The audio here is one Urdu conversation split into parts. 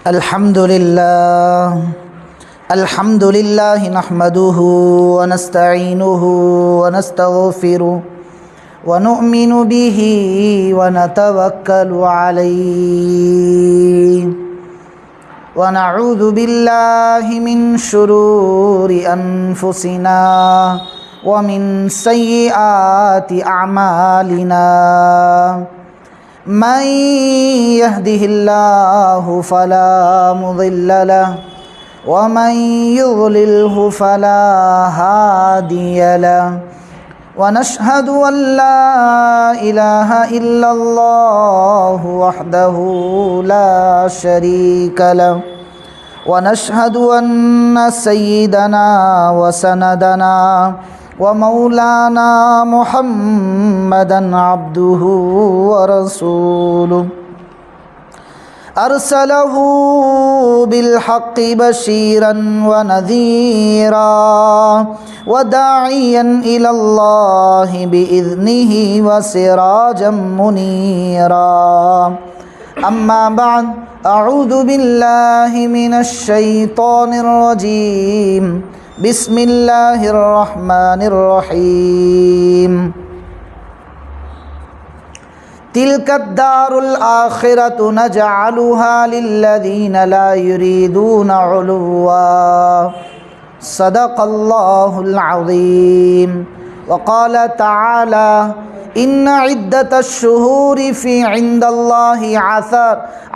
الحمد لله نحمده ونستعينه ونستغفره ونؤمن به ونتوكل عليه ونعوذ بالله من شرور أنفسنا ومن سيئات أعمالنا من يهده الله فلا مضل له ومن يضلله فلا هادي له ونشهد أن لا إله إلا الله وحده لا شريك له ونشهد أن سيدنا وسندنا ومولانا محمدا عبده ورسوله أرسله بالحق بشيرا ونذيرا وداعيا إلى الله بإذنه وسراجا منيرا أما بعد أعوذ بالله من الشيطان الرجيم بسم الله الرحمن الرحيم تلك الدار الآخرة نجعلها للذين لا يريدون علوا صدق الله العظيم وقال تعالى إن عدة الشهور في عند الله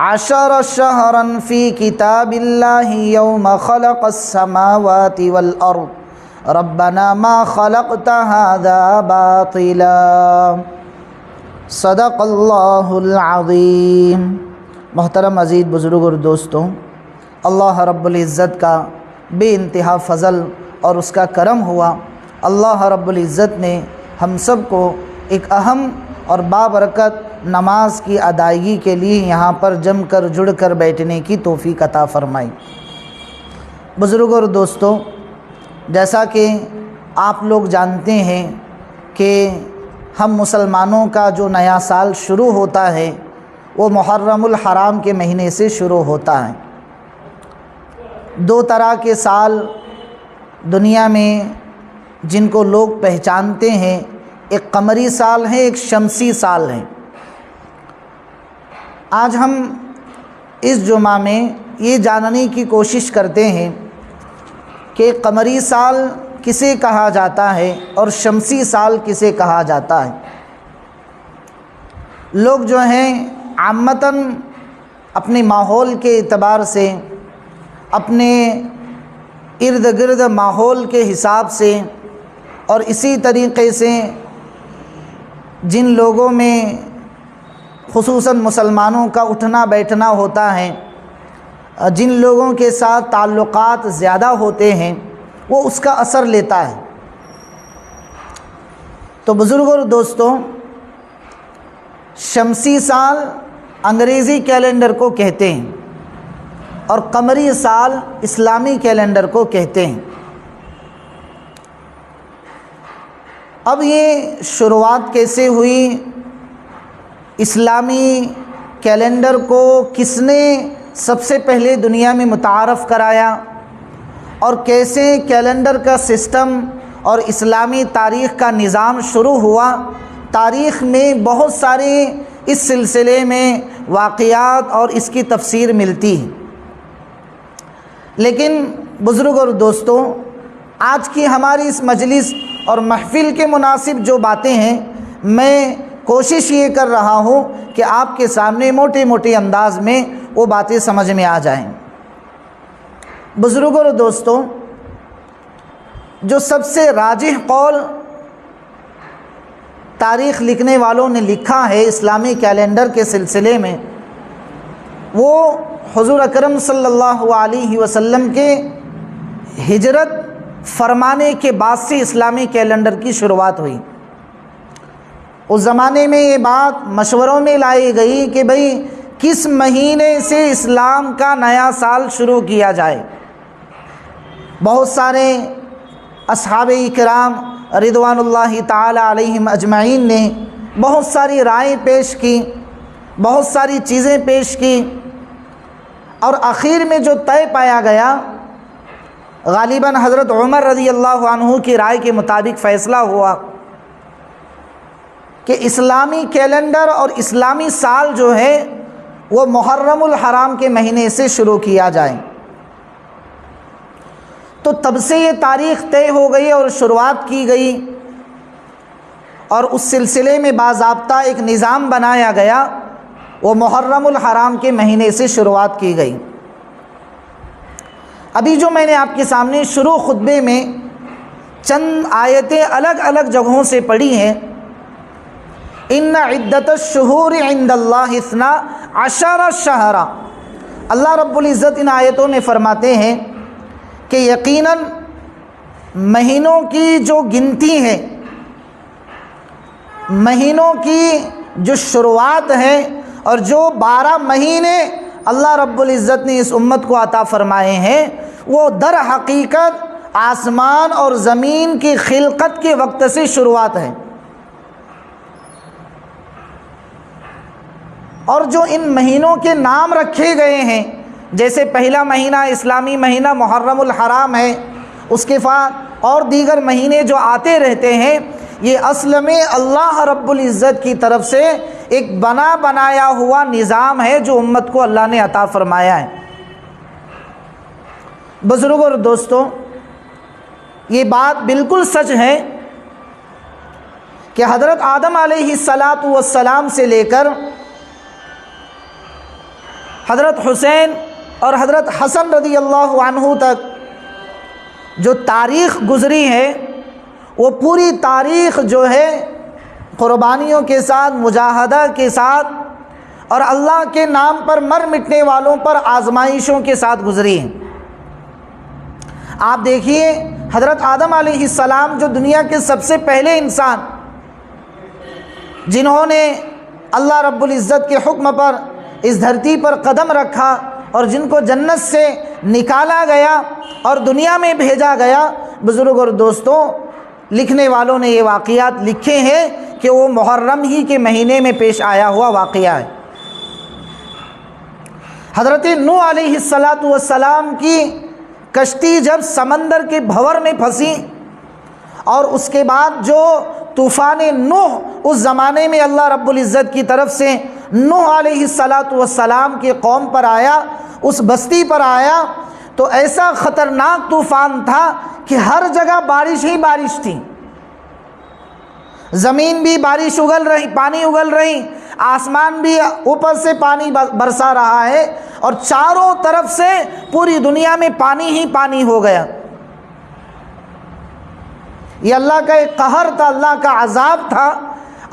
10 شهرا في كتاب الله يوم خلق السماوات والأرض ربنا ما خلقت هذا باطلا صدق اللہ العظیم۔ محترم عزیز بزرگ اور دوستوں، اللہ رب العزت کا بے انتہا فضل اور اس کا کرم ہوا۔ اللہ رب العزت نے ہم سب کو ایک اہم اور بابرکت نماز کی ادائیگی کے لیے یہاں پر جم کر جڑ کر بیٹھنے کی توفیق عطا فرمائی۔ بزرگ اور دوستوں، جیسا کہ آپ لوگ جانتے ہیں کہ ہم مسلمانوں کا جو نیا سال شروع ہوتا ہے وہ محرم الحرام کے مہینے سے شروع ہوتا ہے۔ 2 طرح کے سال دنیا میں جن کو لوگ پہچانتے ہیں، ایک قمری سال ہے، ایک شمسی سال ہے۔ آج ہم اس جمعہ میں یہ جاننے کی کوشش کرتے ہیں کہ قمری سال کسے کہا جاتا ہے اور شمسی سال کسے کہا جاتا ہے۔ لوگ جو ہیں عامتاً اپنے ماحول کے اعتبار سے، اپنے ارد گرد ماحول کے حساب سے، اور اسی طریقے سے جن لوگوں میں خصوصاً مسلمانوں کا اٹھنا بیٹھنا ہوتا ہے، جن لوگوں کے ساتھ تعلقات زیادہ ہوتے ہیں، وہ اس کا اثر لیتا ہے۔ تو بزرگوں اور دوستوں، شمسی سال انگریزی کیلنڈر کو کہتے ہیں اور قمری سال اسلامی کیلنڈر کو کہتے ہیں۔ اب یہ شروعات کیسے ہوئی، اسلامی کیلنڈر کو کس نے سب سے پہلے دنیا میں متعارف کرایا، اور کیسے کیلنڈر کا سسٹم اور اسلامی تاریخ کا نظام شروع ہوا، تاریخ میں بہت سارے اس سلسلے میں واقعات اور اس کی تفسیر ملتی ہے۔ لیکن بزرگ اور دوستوں، آج کی ہماری اس مجلس اور محفل کے مناسب جو باتیں ہیں، میں کوشش یہ کر رہا ہوں کہ آپ کے سامنے موٹے موٹے انداز میں وہ باتیں سمجھ میں آ جائیں۔ بزرگوں اور دوستوں، جو سب سے راجح قول تاریخ لکھنے والوں نے لکھا ہے اسلامی کیلنڈر کے سلسلے میں، وہ حضور اکرم صلی اللہ علیہ وسلم کے ہجرت فرمانے کے بعد سے اسلامی کیلنڈر کی شروعات ہوئی۔ اس زمانے میں یہ بات مشوروں میں لائی گئی کہ بھئی کس مہینے سے اسلام کا نیا سال شروع کیا جائے۔ بہت سارے اصحاب اکرام رضوان اللہ تعالی علیہم اجمعین نے بہت ساری رائے پیش کی، بہت ساری چیزیں پیش کی۔ اور اخیر میں جو طے پایا گیا، غالباً حضرت عمر رضی اللہ عنہ کی رائے کے مطابق فیصلہ ہوا کہ اسلامی کیلنڈر اور اسلامی سال جو ہے وہ محرم الحرام کے مہینے سے شروع کیا جائے۔ تو تب سے یہ تاریخ طے ہو گئی اور شروعات کی گئی، اور اس سلسلے میں باضابطہ ایک نظام بنایا گیا، وہ محرم الحرام کے مہینے سے شروعات کی گئی۔ ابھی جو میں نے آپ کے سامنے شروع خطبے میں چند آیتیں الگ الگ جگہوں سے پڑھی ہیں، ان عدت الشہور عند اللہ 12 شہرا، اللہ رب العزت ان آیتوں میں فرماتے ہیں کہ یقیناً مہینوں کی جو گنتی ہے، مہینوں کی جو شروعات ہے، اور جو 12 مہینے اللہ رب العزت نے اس امت کو عطا فرمائے ہیں، وہ در حقیقت آسمان اور زمین کی خلقت کے وقت سے شروعات ہے۔ اور جو ان مہینوں کے نام رکھے گئے ہیں، جیسے پہلا مہینہ اسلامی مہینہ محرم الحرام ہے، اس کے بعد اور دیگر مہینے جو آتے رہتے ہیں، یہ اصل میں اللہ رب العزت کی طرف سے ایک بنایا ہوا نظام ہے جو امت کو اللہ نے عطا فرمایا ہے۔ بزرگوں اور دوستوں، یہ بات بالکل سچ ہے کہ حضرت آدم علیہ السلام سے لے کر حضرت حسین اور حضرت حسن رضی اللہ عنہ تک جو تاریخ گزری ہے، وہ پوری تاریخ جو ہے قربانیوں کے ساتھ، مجاہدہ کے ساتھ، اور اللہ کے نام پر مر مٹنے والوں پر آزمائشوں کے ساتھ گزری ہے۔ آپ دیکھیے، حضرت آدم علیہ السلام جو دنیا کے سب سے پہلے انسان، جنہوں نے اللہ رب العزت کے حکم پر اس دھرتی پر قدم رکھا، اور جن کو جنت سے نکالا گیا اور دنیا میں بھیجا گیا، بزرگ اور دوستوں، لکھنے والوں نے یہ واقعات لکھے ہیں کہ وہ محرم ہی کے مہینے میں پیش آیا ہوا واقعہ ہے۔ حضرت نوح علیہ السلام کی کشتی جب سمندر کے بھنور میں پھنسی، اور اس کے بعد جو طوفان نوح اس زمانے میں اللہ رب العزت کی طرف سے نوح علیہ السلام کی قوم پر آیا، اس بستی پر آیا، تو ایسا خطرناک طوفان تھا کہ ہر جگہ بارش ہی بارش تھی، زمین بھی بارش اگل رہی، پانی اگل رہی، آسمان بھی اوپر سے پانی برسا رہا ہے، اور چاروں طرف سے پوری دنیا میں پانی ہی پانی ہو گیا۔ یہ اللہ کا ایک قہر تھا، اللہ کا عذاب تھا۔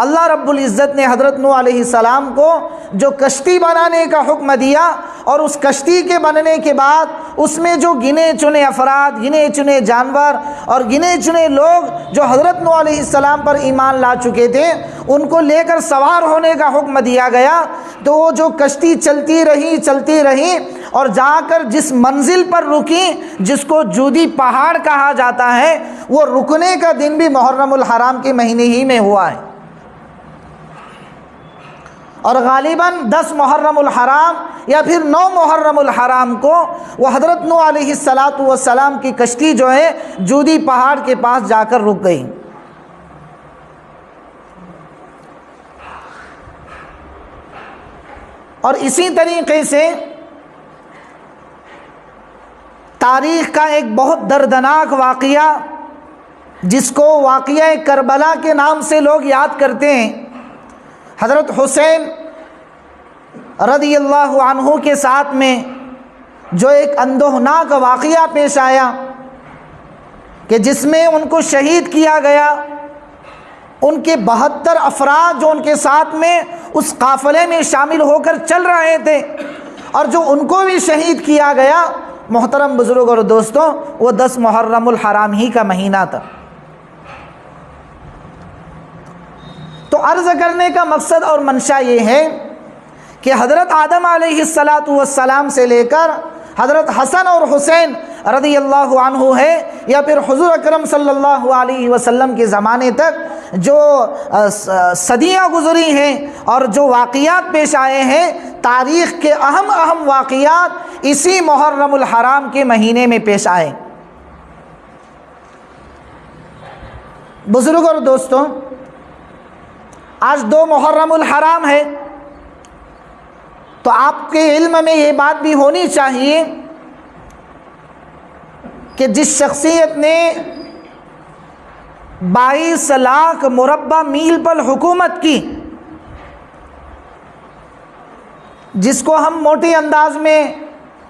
اللہ رب العزت نے حضرت نوح علیہ السلام کو جو کشتی بنانے کا حکم دیا، اور اس کشتی کے بننے کے بعد اس میں جو گنے چنے افراد، گنے چنے جانور اور گنے چنے لوگ جو حضرت نوح علیہ السلام پر ایمان لا چکے تھے، ان کو لے کر سوار ہونے کا حکم دیا گیا، تو وہ جو کشتی چلتی رہی اور جا کر جس منزل پر رکی، جس کو جودی پہاڑ کہا جاتا ہے، وہ رکنے کا دن بھی محرم الحرام کے مہینے ہی میں ہوا ہے۔ اور غالباً 10 محرم الحرام یا پھر 9 محرم الحرام کو وہ حضرت نوح علیہ السلام کی کشتی جو ہے جودی پہاڑ کے پاس جا کر رک گئی۔ اور اسی طریقے سے تاریخ کا ایک بہت دردناک واقعہ، جس کو واقعہ کربلا کے نام سے لوگ یاد کرتے ہیں، حضرت حسین رضی اللہ عنہ کے ساتھ میں جو ایک اندوہناک واقعہ پیش آیا کہ جس میں ان کو شہید کیا گیا، ان کے 72 افراد جو ان کے ساتھ میں اس قافلے میں شامل ہو کر چل رہے تھے، اور جو ان کو بھی شہید کیا گیا، محترم بزرگ اور دوستوں، وہ 10 محرم الحرام ہی کا مہینہ تھا۔ تو عرض کرنے کا مقصد اور منشا یہ ہے کہ حضرت آدم علیہ السلام سے لے کر حضرت حسن اور حسین رضی اللہ عنہ ہے، یا پھر حضور اکرم صلی اللہ علیہ وسلم کے زمانے تک جو صدیاں گزری ہیں اور جو واقعات پیش آئے ہیں، تاریخ کے اہم اہم واقعات اسی محرم الحرام کے مہینے میں پیش آئے۔ بزرگ اور دوستوں، آج 2 محرم الحرام ہے، تو آپ کے علم میں یہ بات بھی ہونی چاہیے کہ جس شخصیت نے 22 لاکھ مربع میل پر حکومت کی، جس کو ہم موٹے انداز میں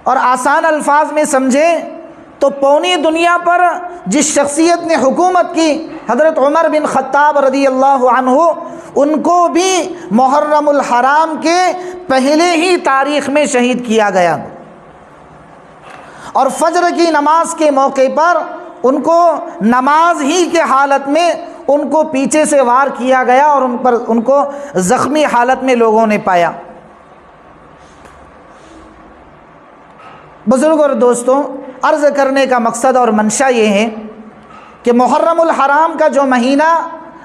اور آسان الفاظ میں سمجھیں تو پوری دنیا پر جس شخصیت نے حکومت کی، حضرت عمر بن خطاب رضی اللہ عنہ، ان کو بھی محرم الحرام کے پہلے ہی تاریخ میں شہید کیا گیا، اور فجر کی نماز کے موقع پر ان کو نماز ہی کے حالت میں ان کو پیچھے سے وار کیا گیا اور ان کو زخمی حالت میں لوگوں نے پایا۔ بزرگ اور دوستوں، عرض کرنے کا مقصد اور منشا یہ ہے کہ محرم الحرام کا جو مہینہ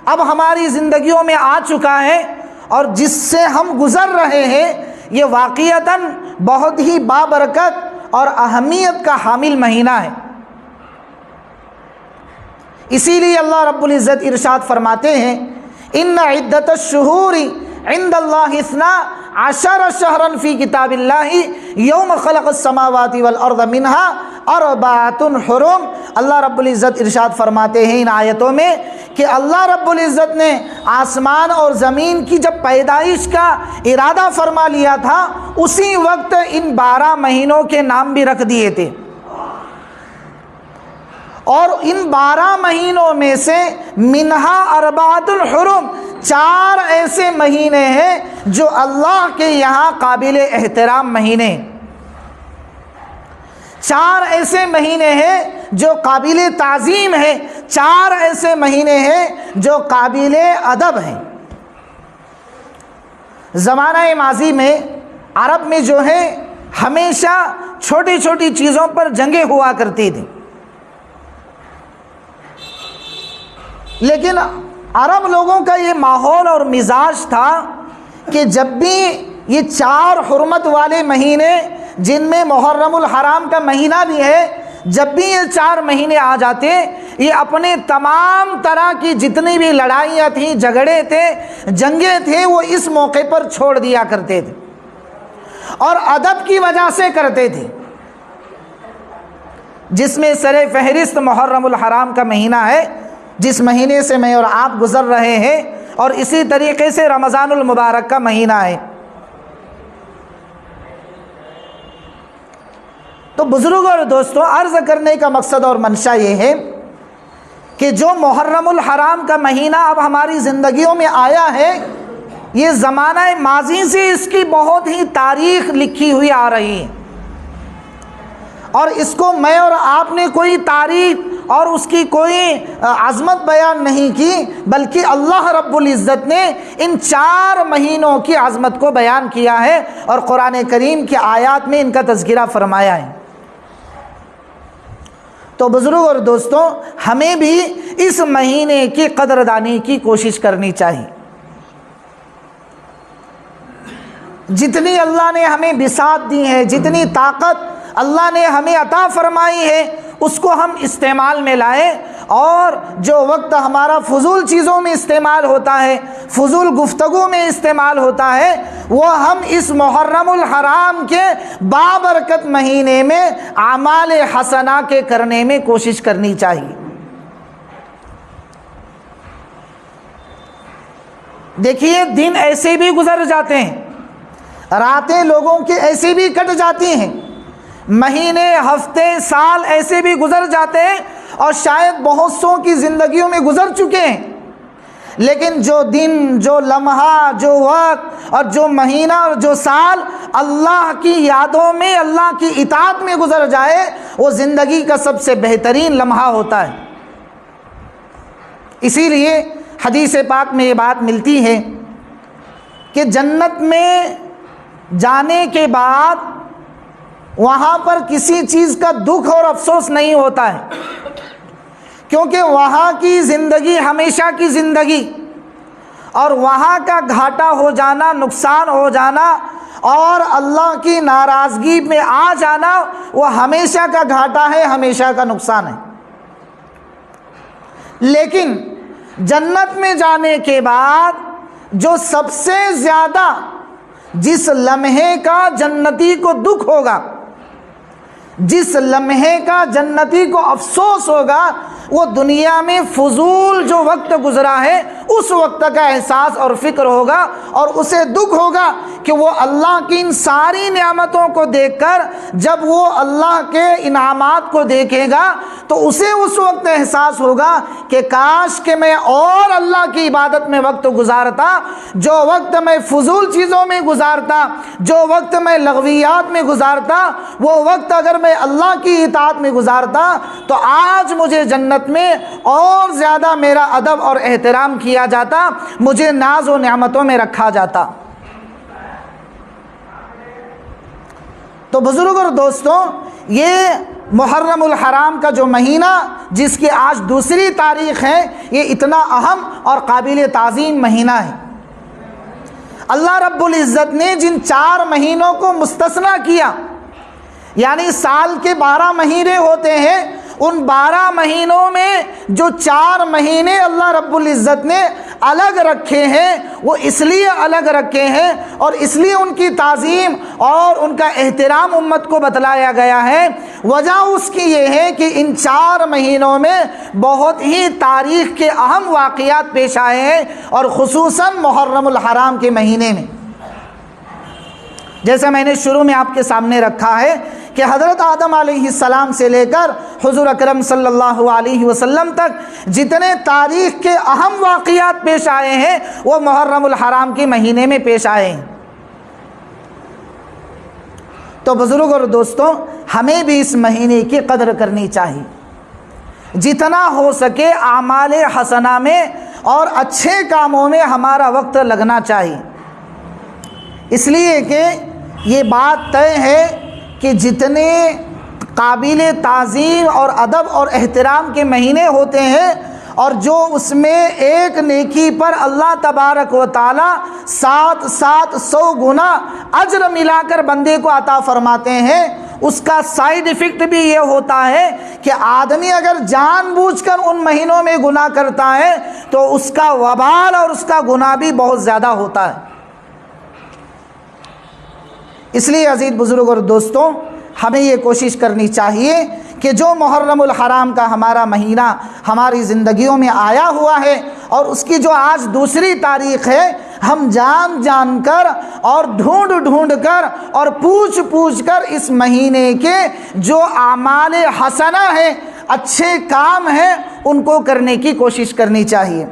اب ہماری زندگیوں میں آ چکا ہے اور جس سے ہم گزر رہے ہیں، یہ واقعتاً بہت ہی بابرکت اور اہمیت کا حامل مہینہ ہے۔ اسی لیے اللہ رب العزت ارشاد فرماتے ہیں، ان عدت الشہور عند اللہ 12 شہرا فی کتاب اللہ یوم خلق السماوات والارض منها 4 حرم۔ اللہ رب العزت ارشاد فرماتے ہیں ان آیتوں میں کہ اللہ رب العزت نے آسمان اور زمین کی جب پیدائش کا ارادہ فرما لیا تھا، اسی وقت ان 12 مہینوں کے نام بھی رکھ دیے تھے، اور ان 12 مہینوں میں سے منہا 4 حرم، 4 ایسے مہینے ہیں جو اللہ کے یہاں قابل احترام مہینے، 4 ایسے مہینے ہیں جو قابل تعظیم ہیں، 4 ایسے مہینے ہیں جو قابل ادب ہیں۔ زمانہ ماضی میں عرب میں جو ہے ہمیشہ چھوٹی چھوٹی چیزوں پر جنگیں ہوا کرتی تھیں، لیکن عرب لوگوں کا یہ ماحول اور مزاج تھا کہ جب بھی یہ 4 حرمت والے مہینے، جن میں محرم الحرام کا مہینہ بھی ہے، جب بھی یہ 4 مہینے آ جاتے، یہ اپنے تمام طرح کی جتنی بھی لڑائیاں تھیں، جھگڑے تھے، جنگیں تھے، وہ اس موقع پر چھوڑ دیا کرتے تھے اور ادب کی وجہ سے کرتے تھے، جس میں سر فہرست محرم الحرام کا مہینہ ہے، جس مہینے سے میں اور آپ گزر رہے ہیں، اور اسی طریقے سے رمضان المبارک کا مہینہ ہے۔ تو بزرگوں اور دوستوں، عرض کرنے کا مقصد اور منشا یہ ہے کہ جو محرم الحرام کا مہینہ اب ہماری زندگیوں میں آیا ہے، یہ زمانہ ماضی سے اس کی بہت ہی تاریخ لکھی ہوئی آ رہی ہے، اور اس کو میں اور آپ نے کوئی تاریخ اور اس کی کوئی عظمت بیان نہیں کی، بلکہ اللہ رب العزت نے ان 4 مہینوں کی عظمت کو بیان کیا ہے اور قرآن کریم کی آیات میں ان کا تذکرہ فرمایا ہے۔ تو بزرگ اور دوستوں، ہمیں بھی اس مہینے کی قدردانی کی کوشش کرنی چاہیے۔ جتنی اللہ نے ہمیں بساط دی ہے، جتنی طاقت اللہ نے ہمیں عطا فرمائی ہے، اس کو ہم استعمال میں لائیں، اور جو وقت ہمارا فضول چیزوں میں استعمال ہوتا ہے، فضول گفتگو میں استعمال ہوتا ہے، وہ ہم اس محرم الحرام کے بابرکت مہینے میں اعمال حسنہ کے کرنے میں کوشش کرنی چاہیے۔ دیکھیے، دن ایسے بھی گزر جاتے ہیں، راتیں لوگوں کے ایسے بھی کٹ جاتی ہیں، مہینے، ہفتے، سال ایسے بھی گزر جاتے ہیں، اور شاید بہت سوں کی زندگیوں میں گزر چکے ہیں، لیکن جو دن، جو لمحہ، جو وقت اور جو مہینہ اور جو سال اللہ کی یادوں میں، اللہ کی اطاعت میں گزر جائے، وہ زندگی کا سب سے بہترین لمحہ ہوتا ہے۔ اسی لیے حدیث پاک میں یہ بات ملتی ہے کہ جنت میں جانے کے بعد وہاں پر کسی چیز کا دکھ اور افسوس نہیں ہوتا ہے، کیونکہ وہاں کی زندگی ہمیشہ کی زندگی، اور وہاں کا گھاٹا ہو جانا، نقصان ہو جانا، اور اللہ کی ناراضگی میں آ جانا وہ ہمیشہ کا گھاٹا ہے، ہمیشہ کا نقصان ہے۔ لیکن جنت میں جانے کے بعد جو سب سے زیادہ جس لمحے کا جنتی کو دکھ ہوگا، جس لمحے کا جنتی کو افسوس ہوگا، وہ دنیا میں فضول جو وقت گزرا ہے اس وقت کا احساس اور فکر ہوگا، اور اسے دکھ ہوگا کہ وہ اللہ کی ان ساری نعمتوں کو دیکھ کر جب وہ اللہ کے انعامات کو دیکھے گا تو اسے اس وقت احساس ہوگا کہ کاش کہ میں اور اللہ کی عبادت میں وقت گزارتا، جو وقت میں فضول چیزوں میں گزارتا، جو وقت میں لغویات میں گزارتا، وہ وقت اگر میں اللہ کی اطاعت میں گزارتا تو آج مجھے جنت میں اور زیادہ میرا ادب اور احترام کیا جاتا، مجھے ناز و نعمتوں میں رکھا جاتا۔ تو بزرگ اور دوستوں، یہ محرم الحرام کا جو مہینہ جس کی آج دوسری تاریخ ہے، یہ اتنا اہم اور قابل تعظیم مہینہ ہے۔ اللہ رب العزت نے جن 4 مہینوں کو مستثنیٰ کیا، یعنی سال کے 12 مہینے ہوتے ہیں، ان 12 مہینوں میں جو 4 مہینے اللہ رب العزت نے الگ رکھے ہیں، وہ اس لیے الگ رکھے ہیں اور اس لیے ان کی تعظیم اور ان کا احترام امت کو بتلایا گیا ہے۔ وجہ اس کی یہ ہے کہ ان 4 مہینوں میں بہت ہی تاریخ کے اہم واقعات پیش آئے ہیں، اور خصوصاً محرم الحرام کے مہینے میں، جیسا میں نے شروع میں آپ کے سامنے رکھا ہے کہ حضرت آدم علیہ السلام سے لے کر حضور اکرم صلی اللہ علیہ وسلم تک جتنے تاریخ کے اہم واقعات پیش آئے ہیں وہ محرم الحرام کے مہینے میں پیش آئے ہیں۔ تو بزرگ اور دوستوں، ہمیں بھی اس مہینے کی قدر کرنی چاہیے، جتنا ہو سکے اعمال حسنہ میں اور اچھے کاموں میں ہمارا وقت لگنا چاہیے، اس لیے کہ یہ بات طے ہے کہ جتنے قابل تعظیم اور ادب اور احترام کے مہینے ہوتے ہیں، اور جو اس میں ایک نیکی پر اللہ تبارک و تعالی 700 گنا اجر ملا کر بندے کو عطا فرماتے ہیں، اس کا سائیڈ ایفیکٹ بھی یہ ہوتا ہے کہ آدمی اگر جان بوجھ کر ان مہینوں میں گناہ کرتا ہے تو اس کا وبال اور اس کا گناہ بھی بہت زیادہ ہوتا ہے۔ اس لیے عزیز بزرگ اور دوستوں، ہمیں یہ کوشش کرنی چاہیے کہ جو محرم الحرام کا ہمارا مہینہ ہماری زندگیوں میں آیا ہوا ہے اور اس کی جو آج دوسری تاریخ ہے، ہم جان جان کر اور ڈھونڈ کر اور پوچھ کر اس مہینے کے جو اعمال حسنہ ہیں، اچھے کام ہیں، ان کو کرنے کی کوشش کرنی چاہیے۔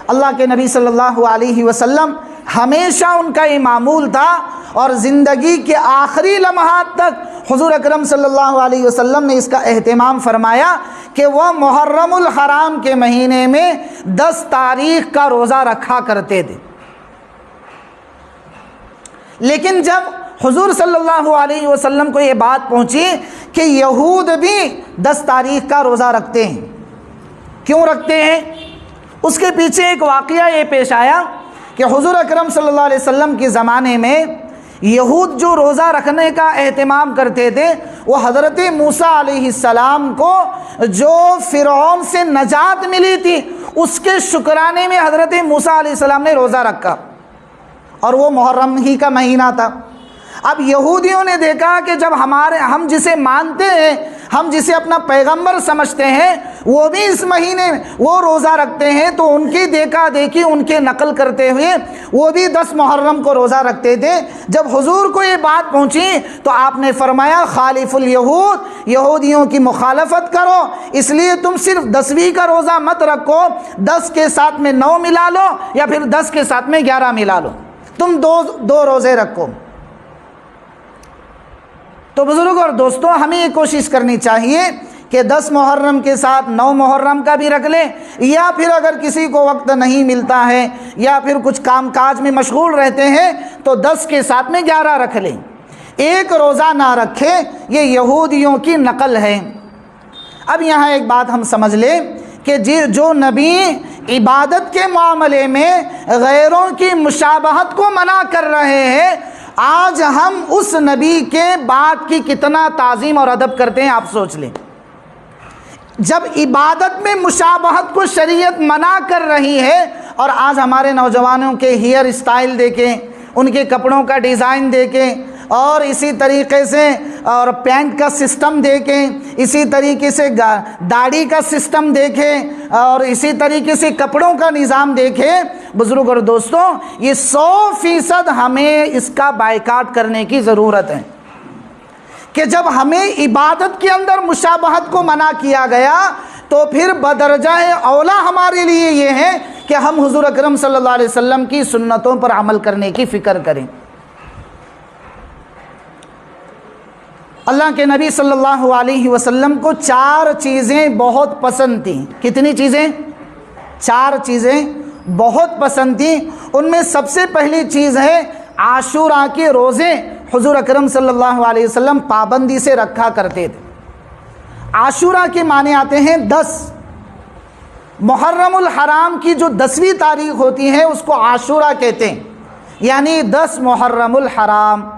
اللہ کے نبی صلی اللہ علیہ وسلم ہمیشہ ان کا یہ معمول تھا، اور زندگی کے آخری لمحات تک حضور اکرم صلی اللہ علیہ وسلم نے اس کا اہتمام فرمایا کہ وہ محرم الحرام کے مہینے میں 10 تاریخ کا روزہ رکھا کرتے تھے۔ لیکن جب حضور صلی اللہ علیہ وسلم کو یہ بات پہنچی کہ یہود بھی 10 تاریخ کا روزہ رکھتے ہیں، کیوں رکھتے ہیں، اس کے پیچھے ایک واقعہ یہ پیش آیا کہ حضور اکرم صلی اللہ علیہ وسلم کے زمانے میں یہود جو روزہ رکھنے کا اہتمام کرتے تھے، وہ حضرت موسیٰ علیہ السلام کو جو فرعون سے نجات ملی تھی اس کے شکرانے میں حضرت موسیٰ علیہ السلام نے روزہ رکھا، اور وہ محرم ہی کا مہینہ تھا۔ اب یہودیوں نے دیکھا کہ جب ہم جسے مانتے ہیں، ہم جسے اپنا پیغمبر سمجھتے ہیں، وہ بھی اس مہینے وہ روزہ رکھتے ہیں، تو ان کی دیکھا دیکھی ان کے نقل کرتے ہوئے وہ بھی 10 محرم کو روزہ رکھتے تھے۔ جب حضور کو یہ بات پہنچی تو آپ نے فرمایا خالف الیہود، یہودیوں کی مخالفت کرو، اس لیے تم صرف 10ویں کا روزہ مت رکھو، 10 کے ساتھ میں 9 ملا لو یا پھر 10 کے ساتھ میں 11 ملا لو، تم دو روزے رکھو۔ تو بزرگ اور دوستوں، ہمیں یہ کوشش کرنی چاہیے کہ 10 محرم کے ساتھ 9 محرم کا بھی رکھ لیں، یا پھر اگر کسی کو وقت نہیں ملتا ہے یا پھر کچھ کام کاج میں مشغول رہتے ہیں تو 10 کے ساتھ میں 11 رکھ لیں، ایک روزہ نہ رکھیں، یہ یہودیوں کی نقل ہے۔ اب یہاں ایک بات ہم سمجھ لیں کہ جو نبی عبادت کے معاملے میں غیروں کی مشابہت کو منع کر رہے ہیں، آج ہم اس نبی کے بات کی کتنا تعظیم اور ادب کرتے ہیں، آپ سوچ لیں۔ جب عبادت میں مشابہت کو شریعت منع کر رہی ہے، اور آج ہمارے نوجوانوں کے ہیئر اسٹائل دیکھیں، ان کے کپڑوں کا ڈیزائن دیکھیں، اور اسی طریقے سے اور پینٹ کا سسٹم دیکھیں، اسی طریقے سے داڑھی کا سسٹم دیکھیں، اور اسی طریقے سے کپڑوں کا نظام دیکھیں، بزرگ اور دوستوں، یہ 100% ہمیں اس کا بائیکاٹ کرنے کی ضرورت ہے کہ جب ہمیں عبادت کے اندر مشابہت کو منع کیا گیا تو پھر بدرجہ اولا ہمارے لیے یہ ہے کہ ہم حضور اکرم صلی اللہ علیہ وسلم کی سنتوں پر عمل کرنے کی فکر کریں۔ اللہ کے نبی صلی اللہ علیہ وسلم کو 4 چیزیں بہت پسند تھیں۔ کتنی چیزیں؟ 4 چیزیں بہت پسند تھیں۔ ان میں سب سے پہلی چیز ہے عاشوراء کے روزے حضور اکرم صلی اللہ علیہ وسلم پابندی سے رکھا کرتے تھے۔ عاشوراء کے معنی آتے ہیں 10۔ محرم الحرام کی جو 10ویں تاریخ ہوتی ہے اس کو عاشوراء کہتے ہیں، یعنی 10 محرم الحرام۔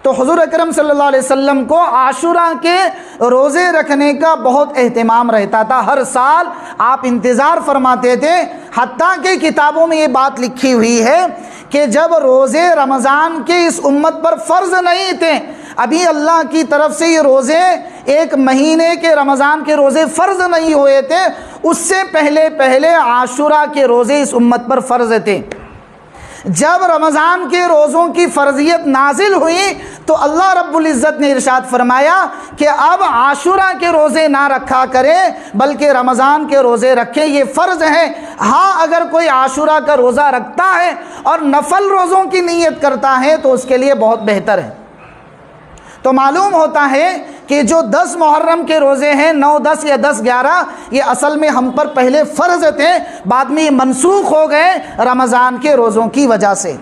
تو حضور اکرم صلی اللہ علیہ وسلم کو عاشوراء کے روزے رکھنے کا بہت اہتمام رہتا تھا۔ ہر سال آپ انتظار فرماتے تھے، حتیٰ کہ کتابوں میں یہ بات لکھی ہوئی ہے کہ جب روزے رمضان کے اس امت پر فرض نہیں تھے، ابھی اللہ کی طرف سے یہ روزے 1 مہینے کے رمضان کے روزے فرض نہیں ہوئے تھے، اس سے پہلے عاشوراء کے روزے اس امت پر فرض تھے۔ جب رمضان کے روزوں کی فرضیت نازل ہوئی تو اللہ رب العزت نے ارشاد فرمایا کہ اب عاشوراء کے روزے نہ رکھا کریں بلکہ رمضان کے روزے رکھیں، یہ فرض ہے۔ ہاں اگر کوئی عاشوراء کا روزہ رکھتا ہے اور نفل روزوں کی نیت کرتا ہے تو اس کے لیے بہت بہتر ہے۔ تو معلوم ہوتا ہے کہ جو 10 محرم کے روزے ہیں، 9، 10 یا 10، 11، یہ اصل میں ہم پر پہلے فرض تھے، بعد میں یہ منسوخ ہو گئے رمضان کے روزوں کی وجہ سے۔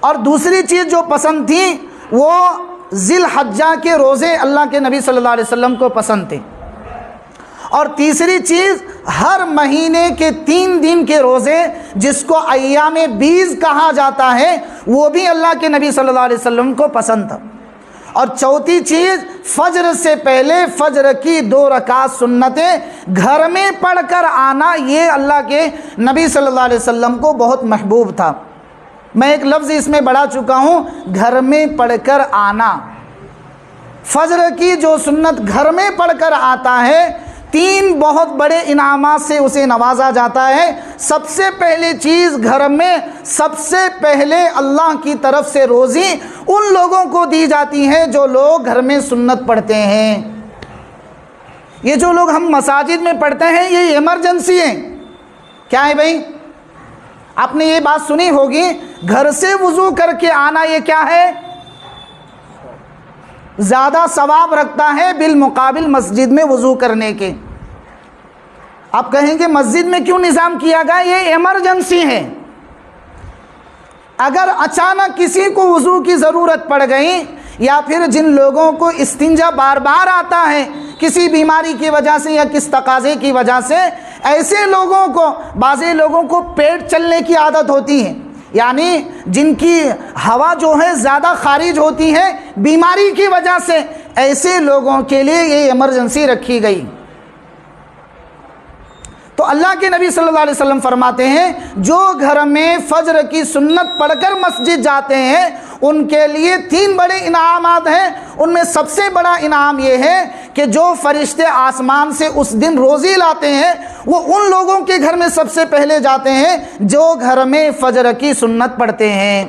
اور دوسری چیز جو پسند تھی وہ ذی الحجہ کے روزے اللہ کے نبی صلی اللہ علیہ وسلم کو پسند تھے۔ اور تیسری چیز ہر مہینے کے 3 دن کے روزے جس کو ایام بیض کہا جاتا ہے وہ بھی اللہ کے نبی صلی اللہ علیہ وسلم کو پسند تھا۔ اور چوتھی چیز فجر سے پہلے فجر کی 2 رکعت سنتیں گھر میں پڑھ کر آنا، یہ اللہ کے نبی صلی اللہ علیہ وسلم کو بہت محبوب تھا۔ میں ایک لفظ اس میں بڑھا چکا ہوں، گھر میں پڑھ کر آنا۔ فجر کی جو سنت گھر میں پڑھ کر آتا ہے 3 بہت بڑے انعامات سے اسے نوازا جاتا ہے۔ سب سے پہلی چیز، گھر میں سب سے پہلے اللہ کی طرف سے روزی ان لوگوں کو دی جاتی ہے جو لوگ گھر میں سنت پڑھتے ہیں۔ یہ جو لوگ ہم مساجد میں پڑھتے ہیں یہ ایمرجنسی ہے۔ کیا ہے بھائی؟ آپ نے یہ بات سنی ہوگی، گھر سے وضو کر کے آنا یہ کیا ہے؟ زیادہ ثواب رکھتا ہے بالمقابل مسجد میں وضو کرنے کے۔ آپ کہیں گے مسجد میں کیوں نظام کیا گیا؟ یہ ایمرجنسی ہے۔ اگر اچانک کسی کو وضو کی ضرورت پڑ گئی، یا پھر جن لوگوں کو استنجا بار بار آتا ہے کسی بیماری کی وجہ سے یا کس تقاضے کی وجہ سے، ایسے لوگوں کو، بعضے لوگوں کو پیٹ چلنے کی عادت ہوتی ہے، یعنی جن کی ہوا جو ہے زیادہ خارج ہوتی ہے بیماری کی وجہ سے، ایسے لوگوں کے لیے یہ ایمرجنسی رکھی گئی۔ تو اللہ کے نبی صلی اللہ علیہ وسلم فرماتے ہیں جو گھر میں فجر کی سنت پڑھ کر مسجد جاتے ہیں ان کے لیے 3 بڑے انعامات ہیں۔ ان میں سب سے بڑا انعام یہ ہے کہ جو فرشتے آسمان سے اس دن روزی لاتے ہیں وہ ان لوگوں کے گھر میں سب سے پہلے جاتے ہیں جو گھر میں فجر کی سنت پڑھتے ہیں۔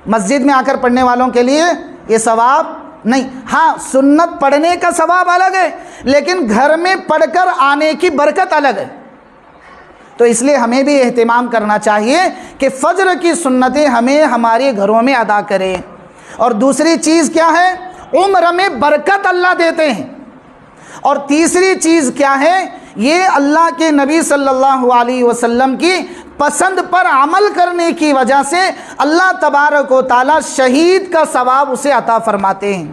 مسجد میں آ کر پڑھنے والوں کے لیے یہ ثواب نہیں، ہاں سنت پڑھنے کا ثواب الگ ہے لیکن گھر میں پڑھ کر آنے کی برکت الگ ہے۔ تو اس لیے ہمیں بھی اہتمام کرنا چاہیے کہ فجر کی سنتیں ہمیں ہمارے گھروں میں ادا کریں۔ اور دوسری چیز کیا ہے؟ عمر میں برکت اللہ دیتے ہیں۔ اور تیسری چیز کیا ہے؟ یہ اللہ کے نبی صلی اللہ علیہ وسلم کی پسند پر عمل کرنے کی وجہ سے اللہ تبارک و تعالی شہید کا ثواب اسے عطا فرماتے ہیں۔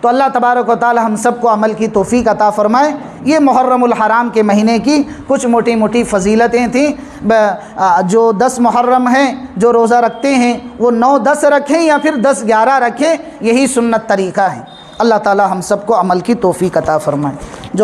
تو اللہ تبارک و تعالی ہم سب کو عمل کی توفیق عطا فرمائے۔ یہ محرم الحرام کے مہینے کی کچھ موٹی موٹی فضیلتیں تھیں۔ جو 10 محرم ہیں جو روزہ رکھتے ہیں وہ 9-10 رکھیں یا پھر 10-11 رکھیں، یہی سنت طریقہ ہے۔ اللہ تعالی ہم سب کو عمل کی توفیق عطا فرمائے۔